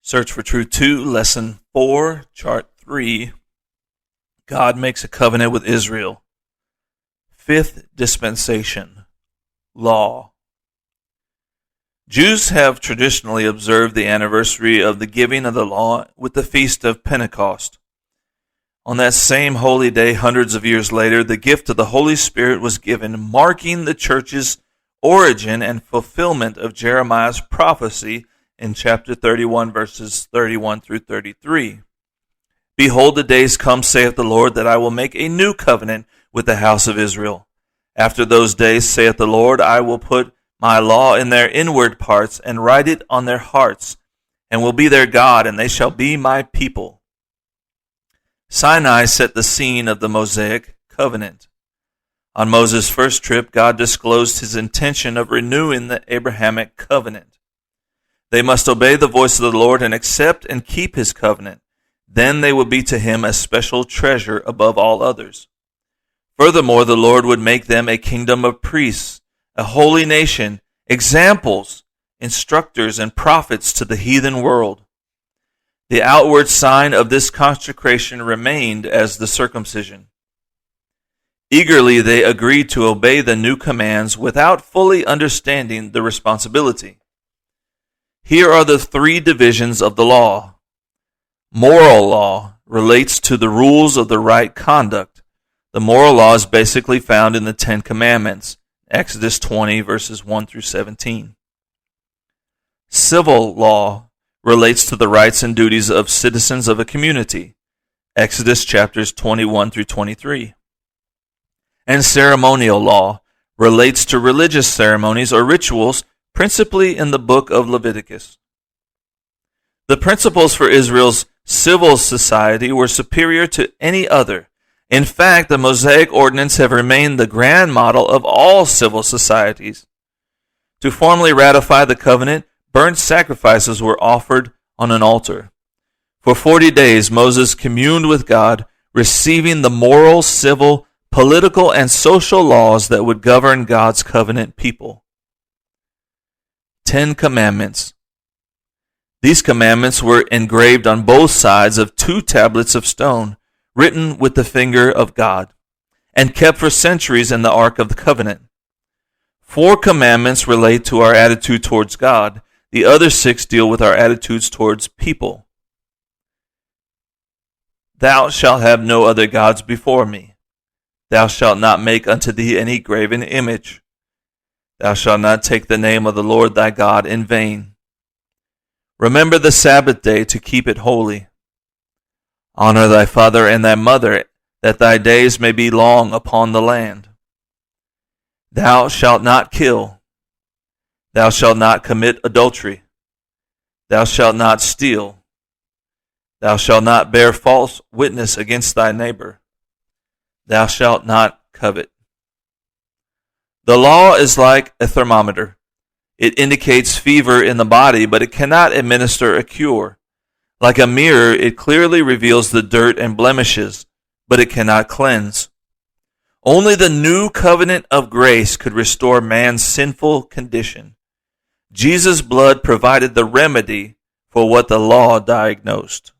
Search for Truth 2, Lesson 4, Chart 3. God makes a covenant with Israel. Fifth dispensation, law. Jews have traditionally observed the anniversary of the giving of the law with the Feast of Pentecost. On that same holy day, hundreds of years later, the gift of the Holy Spirit was given, marking the church's origin and fulfillment of Jeremiah's prophecy in chapter 31, verses 31 through 33. Behold, the days come, saith the Lord, that I will make a new covenant with the house of Israel. After those days, saith the Lord, I will put my law in their inward parts, and write it on their hearts, and will be their God, and they shall be my people. Sinai set the scene of the Mosaic covenant. On Moses' first trip, God disclosed his intention of renewing the Abrahamic covenant. They must obey the voice of the Lord and accept and keep his covenant. Then they will be to him a special treasure above all others. Furthermore, the Lord would make them a kingdom of priests, a holy nation, examples, instructors, and prophets to the heathen world. The outward sign of this consecration remained as the circumcision. Eagerly they agreed to obey the new commands without fully understanding the responsibility. Here are the three divisions of the law. Moral law relates to the rules of the right conduct. The moral law is basically found in the Ten Commandments, Exodus 20, verses 1 through 17. Civil law relates to the rights and duties of citizens of a community, Exodus chapters 21 through 23. And ceremonial law relates to religious ceremonies or rituals, principally in the book of Leviticus. The principles for Israel's civil society were superior to any other. In fact, the Mosaic ordinance have remained the grand model of all civil societies. To formally ratify the covenant, burnt sacrifices were offered on an altar. For 40 days, Moses communed with God, receiving the moral, civil, political, and social laws that would govern God's covenant people. 10 Commandments. These commandments were engraved on both sides of 2 tablets of stone, written with the finger of God, and kept for centuries in the Ark of the Covenant. 4 commandments relate to our attitude towards God. The other 6 deal with our attitudes towards people. Thou shalt have no other gods before me. Thou shalt not make unto thee any graven image. Thou shalt not take the name of the Lord thy God in vain. Remember the Sabbath day to keep it holy. Honor thy father and thy mother, that thy days may be long upon the land. Thou shalt not kill. Thou shalt not commit adultery. Thou shalt not steal. Thou shalt not bear false witness against thy neighbor. Thou shalt not covet. The law is like a thermometer. It indicates fever in the body, but it cannot administer a cure. Like a mirror, it clearly reveals the dirt and blemishes, but it cannot cleanse. Only the new covenant of grace could restore man's sinful condition. Jesus' blood provided the remedy for what the law diagnosed.